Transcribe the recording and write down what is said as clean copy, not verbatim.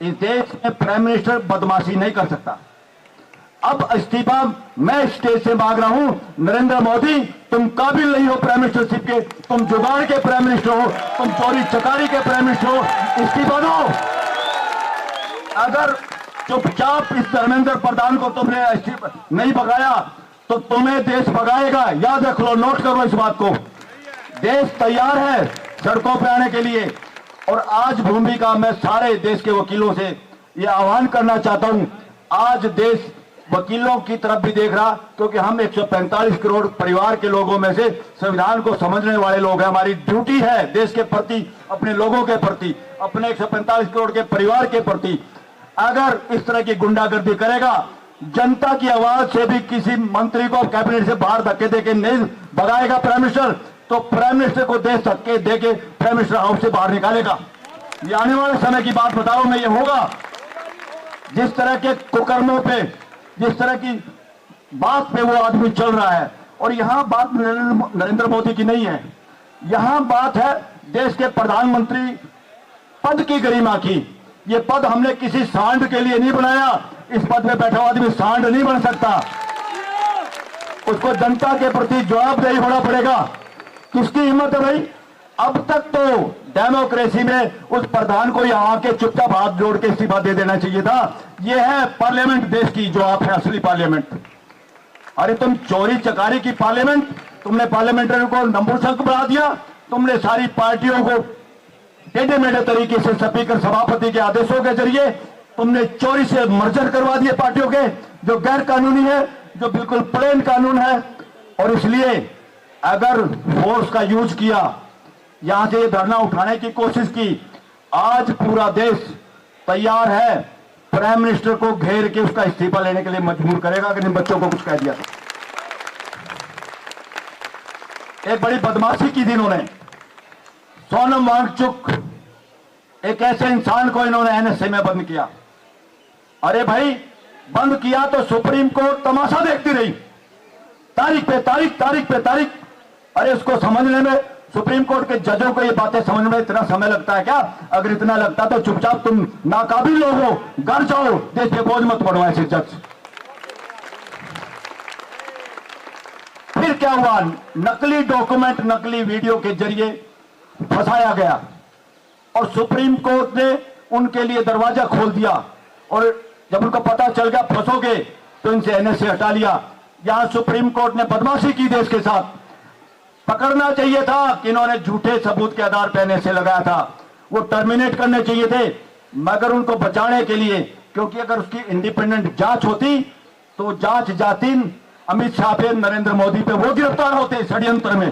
इस देश में प्राइम मिनिस्टर बदमाशी नहीं कर सकता। अब इस्तीफा मैं स्टेज से मांग रहा हूं, नरेंद्र मोदी तुम काबिल नहीं हो प्राइम मिनिस्टरशिप के, तुम जुगाड़ के प्राइम मिनिस्टर हो, तुम चोरी चकारी के प्राइम मिनिस्टर हो, इस्तीफा दो। अगर चुपचाप इस धर्मेंद्र प्रधान को तुमने नहीं भगाया तो तुम्हें देश भगाएगा, याद रख लो, नोट कर लो इस बात को। देश तैयार है सड़कों पर आने के लिए। और आज भूमि का मैं सारे देश के वकीलों से यह आह्वान करना चाहता हूं, आज देश वकीलों की तरफ भी देख रहा, क्योंकि हम 145 करोड़ परिवार के लोगों में से संविधान को समझने वाले लोग हैं। हमारी ड्यूटी है देश के प्रति, अपने लोगों के प्रति, अपने 145 करोड़ के परिवार के प्रति। अगर इस तरह की गुंडागर्दी करेगा, जनता की आवाज से भी किसी मंत्री को कैबिनेट से बाहर धक्के देके नहीं भगाएगा प्राइम मिनिस्टर, तो प्राइम मिनिस्टर को देश धक्के देके प्राइम मिनिस्टर हाउस से बाहर निकालेगा। ये आने वाले समय की बात बताओ मैं, ये होगा। जिस तरह के कुकर्मों पे, जिस तरह की बात पे वो आदमी चल रहा है, और यहां बात नरेंद्र मोदी की नहीं है, यहां बात है देश के प्रधानमंत्री पद की गरिमा की। ये पद हमने किसी सांड के लिए नहीं बनाया, इस पद पे बैठा हुआ आदमी सांड नहीं बन सकता, उसको जनता के प्रति जवाबदेही होना पड़ेगा। किसकी हिम्मत है भाई? अब तक तो डेमोक्रेसी में उस प्रधान को यहां के चुपचाप हाथ जोड़ के इस्तीफा दे देना चाहिए था। यह है पार्लियामेंट देश की, जो आप है असली पार्लियामेंट। अरे तुम चोरी चकारी की पार्लियामेंट, तुमने पार्लियामेंटरी को नपुंसक बना दिया, तुमने सारी पार्टियों को टेढ़े मेढ़े तरीके से स्पीकर सभापति के आदेशों के जरिए तुमने चोरी से मर्जर करवा दिए पार्टियों के, जो गैर कानूनी है, जो बिल्कुल प्लेन कानून है। और इसलिए अगर फोर्स का यूज किया, यहां से ये धरना उठाने की कोशिश की, आज पूरा देश तैयार है प्राइम मिनिस्टर को घेर के उसका इस्तीफा लेने के लिए मजबूर करेगा अगर इन बच्चों को कुछ कह दिया तो। एक बड़ी बदमाशी की थी इन्होंने, सोनम वांगचुक एक ऐसे इंसान को इन्होंने एनएसए में बंद किया। अरे भाई, बंद किया तो सुप्रीम कोर्ट तमाशा देखती रही, तारीख पे तारीख, तारीख पे तारीख। अरे उसको समझने में, सुप्रीम कोर्ट के जजों को ये बातें समझने में इतना समय लगता है क्या? अगर इतना लगता तो चुपचाप तुम नाकाबिल लोग हो, घर जाओ, देश पे बोझ मत पड़ो ऐसे जज। फिर क्या हुआ? नकली डॉक्यूमेंट, नकली वीडियो के जरिए फंसाया गया और सुप्रीम कोर्ट ने उनके लिए दरवाजा खोल दिया। और जब उनको पता चल गया फंसोगे तो इनसे एनएसए हटा लिया। यहां सुप्रीम कोर्ट ने बदमाशी की देश के साथ। पकड़ना चाहिए था कि इन्होंने झूठे सबूत के आधार पर एनएसए लगाया था, वो टर्मिनेट करने चाहिए थे, मगर उनको बचाने के लिए, क्योंकि अगर उसकी इंडिपेंडेंट जांच होती तो जांच जाती अमित शाह पे, नरेंद्र मोदी पे, वो गिरफ्तार होते षड्यंत्र में।